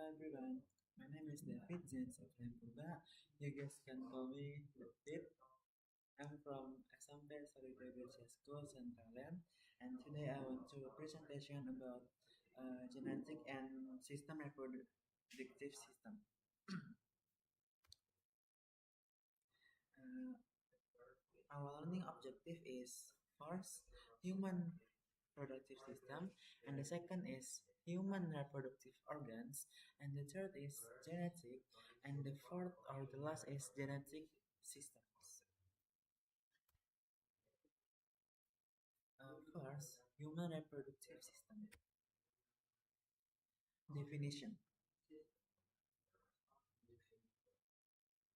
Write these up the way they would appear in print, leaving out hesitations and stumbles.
everyone, my name is David James Purba. You guys can call me David. I'm from SMP Solidarity School Centraland, and today I want to presentation about genetic and system reproductive system. Uh, our learning objective is first human reproductive system, and the second is human reproductive organs, and the third is genetic, and the fourth or the last is genetic systems. First, human reproductive system definition.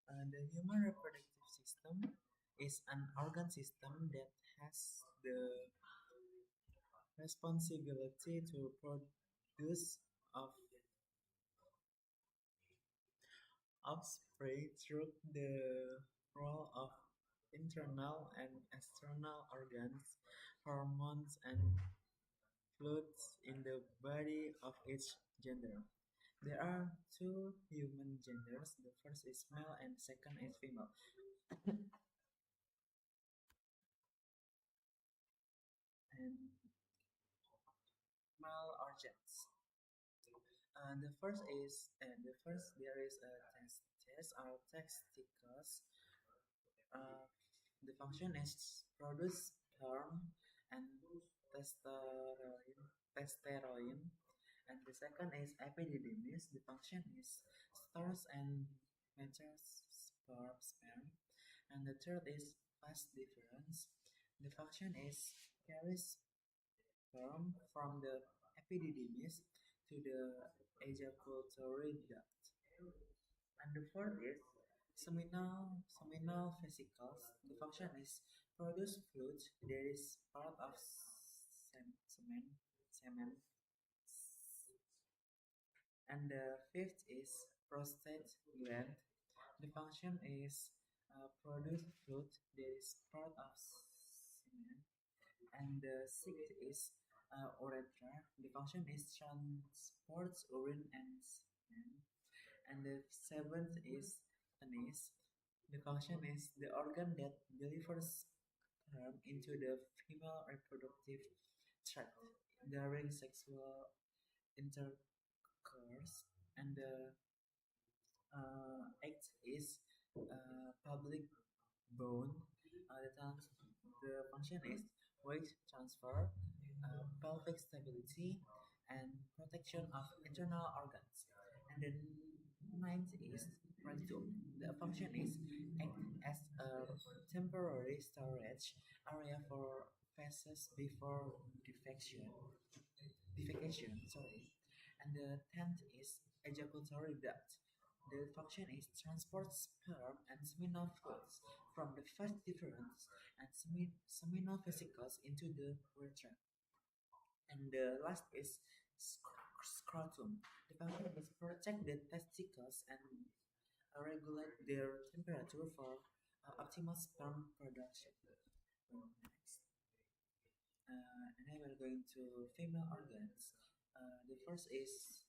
The human reproductive system is an organ system that has the responsibility to produce of offspring through the role of internal and external organs, hormones, and fluids in the body of each gender. There are two human genders. The first is male and second is female. And male organs. The first there is a testes or testicles. Uh, the function is produce sperm and testosterone. And the second is epididymis. The function is stores and matures sperm. And the third is vas deferens. The function is carries sperm from the epididymis to the ejaculatory duct. And the fourth is seminal vesicles. The function is produce fluid that is part of semen. And the fifth is prostate gland. The function is produce fluid that is part of semen. And the sixth is urethra. The function is transports urine and semen. And the seventh is penis. The function is the organ that delivers sperm into the female reproductive tract during sexual intercourse. And the eighth is public bone. The function is weight transfer, pelvic stability, and protection of internal organs. And the ninth is rectum. The function is act as a temporary storage area for feces before defecation. And the tenth is ejaculatory duct. The function is transport sperm and seminal fluids from the first difference and seminal vesicles into the urethra. And the last is scrotum. The function is protect the testicles and regulate their temperature for optimal sperm production. Next. And now we're going to female organs. The first is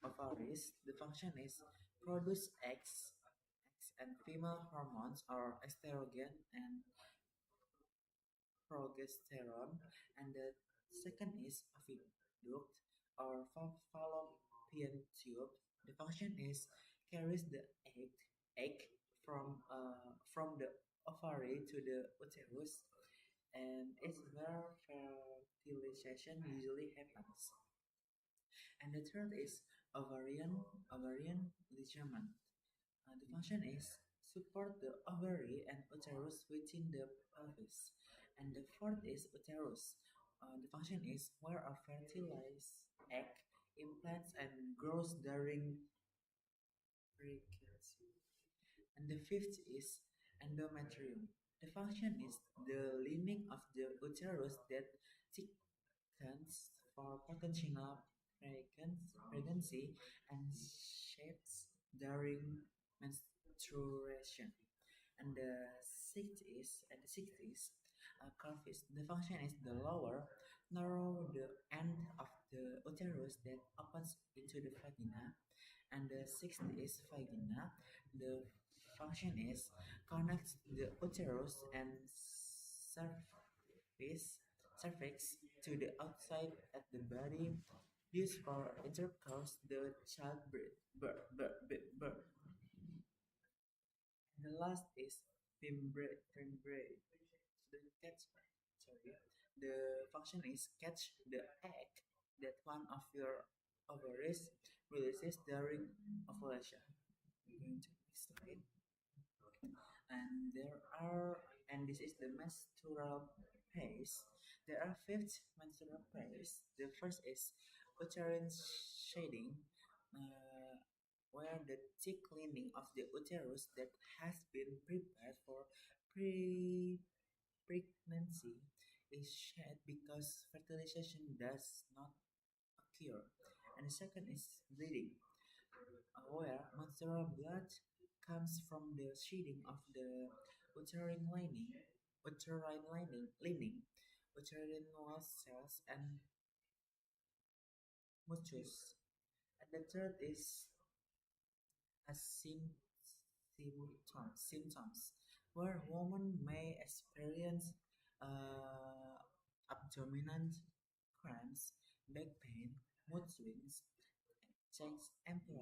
ovaries. The function is produce eggs and female hormones are estrogen and progesterone. And the second is oviduct or fallopian tube. The function is carries the egg from the ovary to the uterus, and it's where fertilization usually happens. And the third is ovarian ligament. The function is support the ovary and uterus within the pelvis. And the fourth is uterus. The function is where a fertilized egg implants and grows during pregnancy. And the fifth is endometrium. The function is the lining of the uterus that thickens for potential pregnancy and shapes during menstruation. And the sixth is Curvis. The function is the lower, narrow the end of the uterus that opens into the vagina, and the sixth is vagina. The function is connects the uterus and surface cervix to the outside at the body, used for intercourse, the childbirth. Birth. The last is fimbrate. The catch, sorry. The function is catch the egg that one of your ovaries releases during ovulation. We're going to next slide. And there are, and this is the menstrual phase. There are fifth menstrual phase. The first is uterine shedding, uh, where the thick lining of the uterus that has been prepared for pre pregnancy is shed because fertilization does not occur. And the second is bleeding, where menstrual blood comes from the shedding of the uterine lining, uterine wall cells, and mucus. And the third is as symptoms, where women may experience abdominal cramps, back pain, mood swings, chest empty,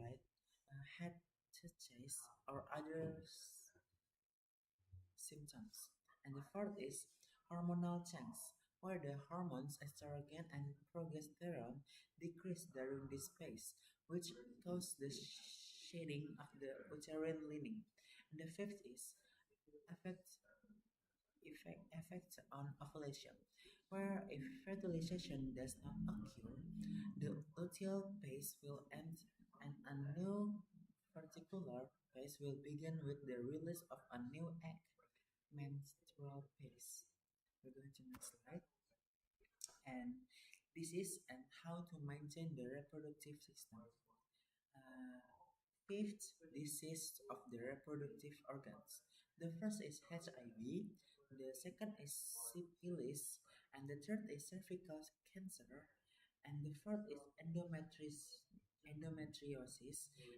head to chest, or other symptoms. And the fourth is hormonal change, where the hormones estrogen and progesterone decrease during this phase, which cause the shedding of the uterine lining. And the fifth is effect, effects on ovulation, where if fertilization does not occur, the luteal phase will end and a new particular phase will begin with the release of a new egg, menstrual phase. We're going to next slide. And this is and how to maintain the reproductive system. Uh, Fifth, disease of the reproductive organs. The first is HIV, the second is syphilis, and the third is cervical cancer, and the fourth is endometriosis,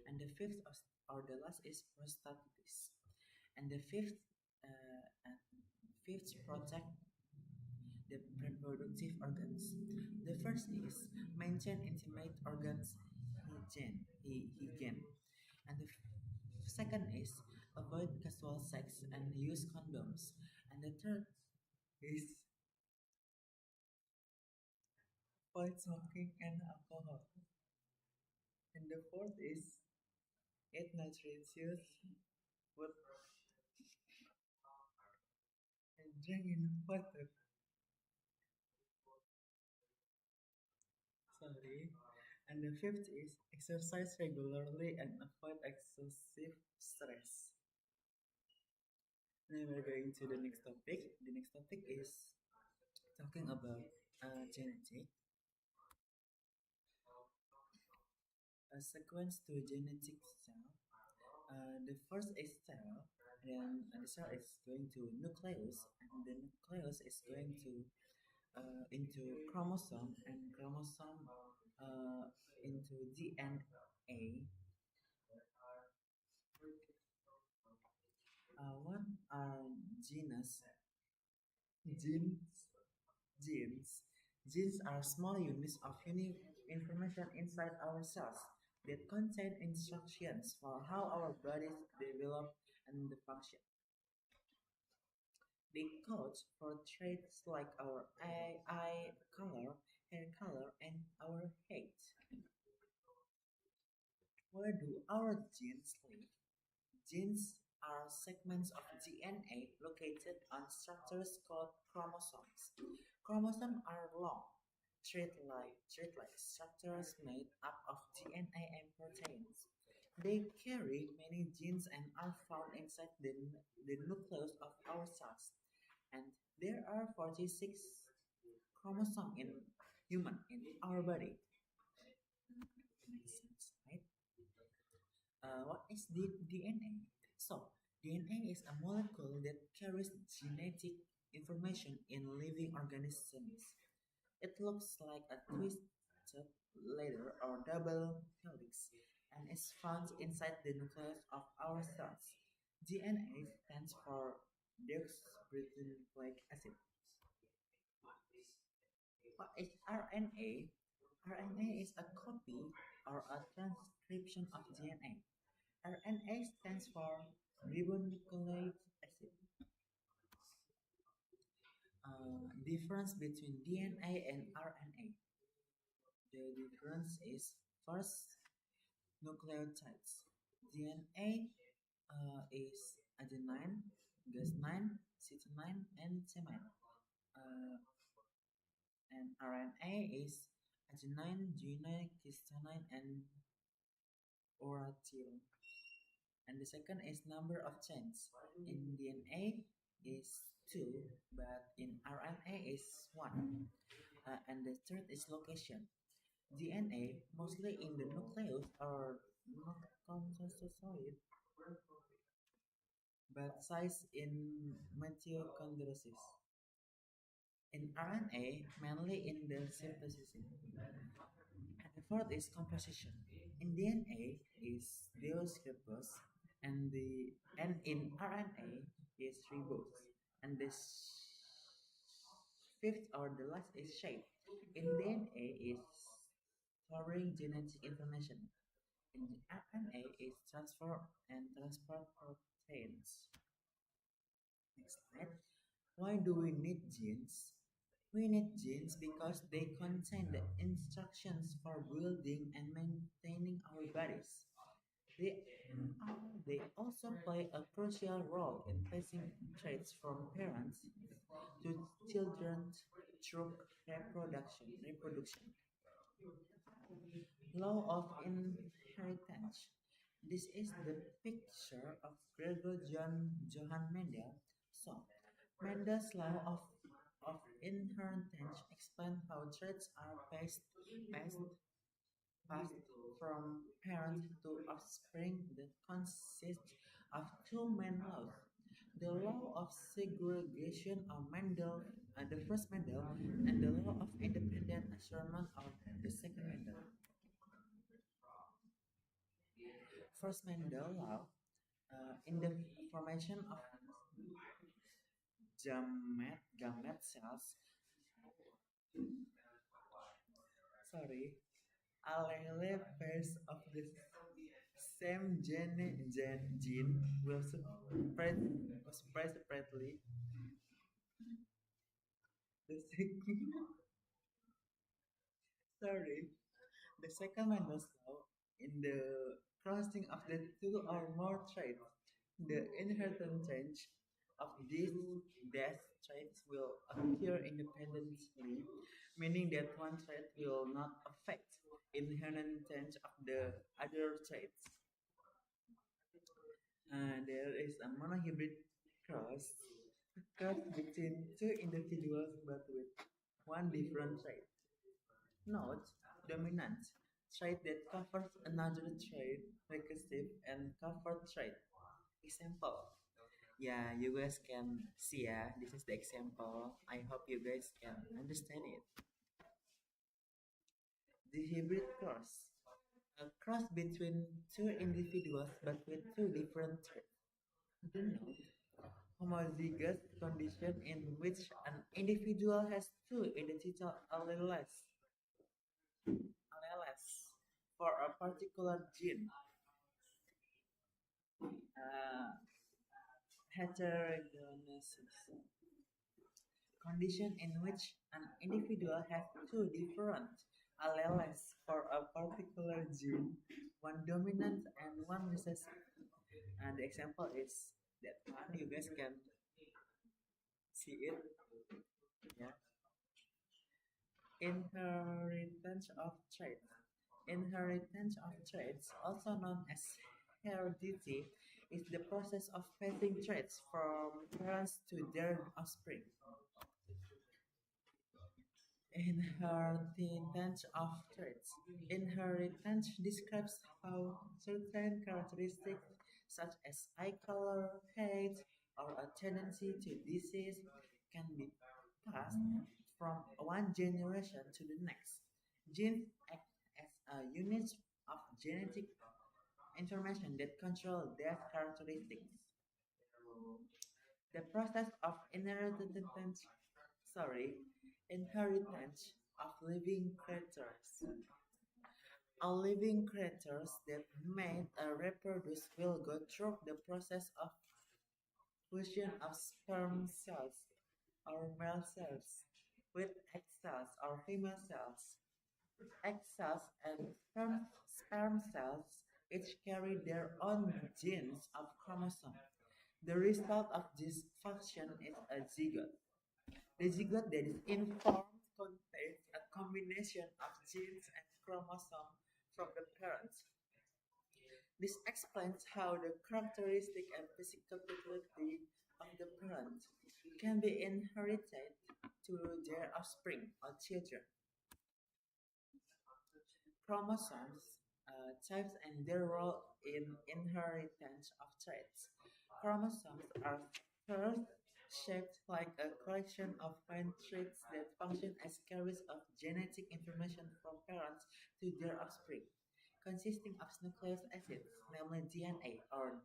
and the fifth or the last is prostatitis. And the fifth protect the reproductive organs. The first is maintain intimate organs hygiene. And the second is avoid casual sex and use condoms. And the third is avoid smoking and alcohol. And the fourth is eat nutritious food and drink enough water. Sorry. And the fifth is exercise regularly and avoid excessive stress. Now we're going to the next topic. The next topic is talking about genetic, a sequence to genetic cell. The first is cell, then the cell is going to nucleus, and the nucleus is going to into chromosome, and chromosome into DNA. What are genus? Genes. Genes. Genes are small units of unique information inside our cells that contain instructions for how our bodies develop and function. They code for traits like our eye color, hair color, and our height. Where do our genes live? Genes are segments of DNA located on structures called chromosomes. Chromosomes are long, thread-like structures made up of DNA and proteins. They carry many genes and are found inside the nucleus of our cells. And there are 46 chromosomes in human in our body. Next slide. What is the DNA? So, DNA is a molecule that carries genetic information in living organisms. It looks like a twisted ladder or double helix and is found inside the nucleus of our cells. DNA stands for deoxyribonucleic acid. What is RNA? RNA is a copy or a transcription of DNA. RNA stands for ribonucleic acid. Difference between DNA and RNA. The difference is first nucleotides. DNA is adenine, guanine, cytosine, and thymine. Uh, and RNA is adenine, guanine, cytosine, and uracil. And the second is number of chains. In DNA is two, but in RNA is one. And the third is location. DNA mostly in the nucleus or not concentrated, but size in mitochondriasis. In RNA, mainly in the cytosine. And the fourth is composition. In DNA is deoxyribose, and in RNA is ribose. And the fifth or the last is shape. In DNA is storing genetic information. In RNA is transfer and transport proteins. Next slide. Why do we need genes? We need genes because they contain the instructions for building and maintaining our bodies. They, they also play a crucial role in passing traits from parents to children through reproduction. Law of inheritance. This is the picture of Gregor Johann Mendel. So, Mendel's law of inheritance explains how traits are passed, passed from parent to offspring that consists of two main laws. The law of segregation of Mendel, the first Mendel, and the law of independent assortment of the second Mendel. First Mendel law, in the formation of gamete cells, sorry, allele pairs of the same gene will spread separately. The second, sorry, the second Mendel's law, in the crossing of the two or more traits, the inherent change of these death traits will occur independently, meaning that one trait will not affect inherent change of the other traits. There is a monohybrid cross, cross between two individuals but with one different trait. Note, dominant, trait that covers another trait, recursive, and covered trait. Example. Yeah, you guys can see, yeah, this is the example. I hope you guys can understand it. The hybrid cross. A cross between two individuals but with two different traits. Do note, homozygous condition in which an individual has two identical alleles for a particular gene. Uh, Heterogenesis condition in which an individual has two different alleles for a particular gene, one dominant and one recessive. And the example is that one. You guys can see it. Yeah. Inheritance of traits. Inheritance of traits, also known as heredity, is the process of passing traits from parents to their offspring. Inheritance of traits. Inheritance describes how certain characteristics, such as eye color, height, or a tendency to disease, can be passed from one generation to the next. Genes act as a unit of genetic information that control their characteristics. The process of inheritance of living creatures. All living creatures that mate or reproduce will go through the process of fusion of sperm cells or male cells with egg cells or female cells. Egg cells and sperm cells each carry their own genes of chromosome. The result of this function is a zygote. The zygote that is informed contains a combination of genes and chromosomes from the parents. This explains how the characteristic and physical vitality of the parent can be inherited to their offspring or children. Chromosomes, types, and their role in inheritance of traits. Chromosomes are first shaped like a collection of fine threads that function as carriers of genetic information from parents to their offspring, consisting of nucleic acids, namely DNA or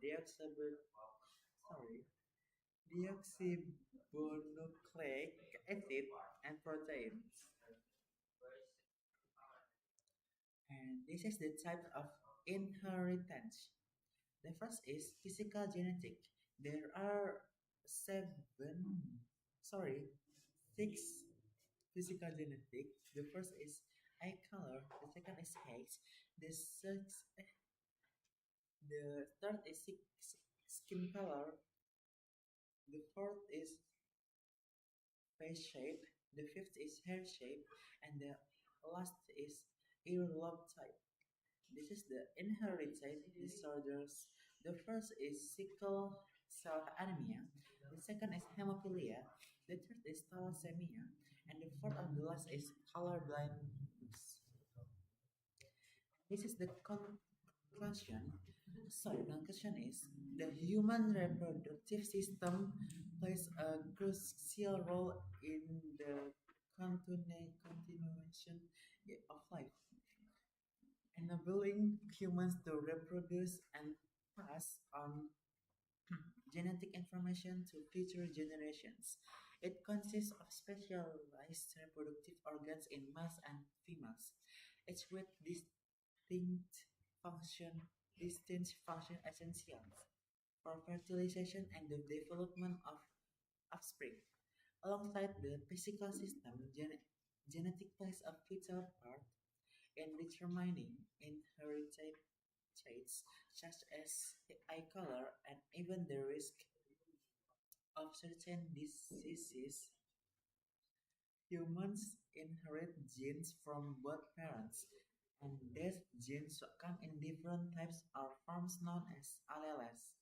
sorry, deoxyribonucleic acid, and proteins. And this is the type of inheritance. The first is physical genetic. There are seven, sorry, six physical genetic. The first is eye color. The second is height. The third is skin color. The fourth is face shape. The fifth is hair shape, and the last is earlobe type. This is the inherited disorders. The first is sickle cell anemia. The second is hemophilia. The third is thalassemia. And the fourth and the last is color blindness. This is the conclusion. So the conclusion is the human reproductive system plays a crucial role in the continuation of life, enabling humans to reproduce and pass on genetic information to future generations. It consists of specialized reproductive organs in males and females, each with function, distinct function essentials for fertilization and the development of offspring. Alongside the physical system, genetic plays a vital part in determining inherited traits such as eye color and even the risk of certain diseases. Humans inherit genes from both parents, and these genes come in different types or forms known as alleles.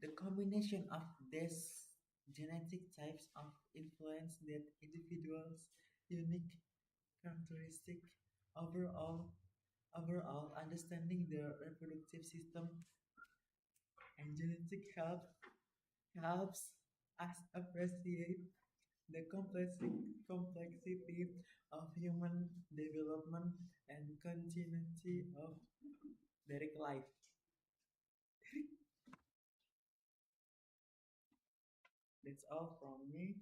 The combination of these genetic types of influence that individuals' unique characteristic. Overall, overall understanding the reproductive system and genetic health helps us appreciate the complexity of human development and continuity of direct life. That's all from me.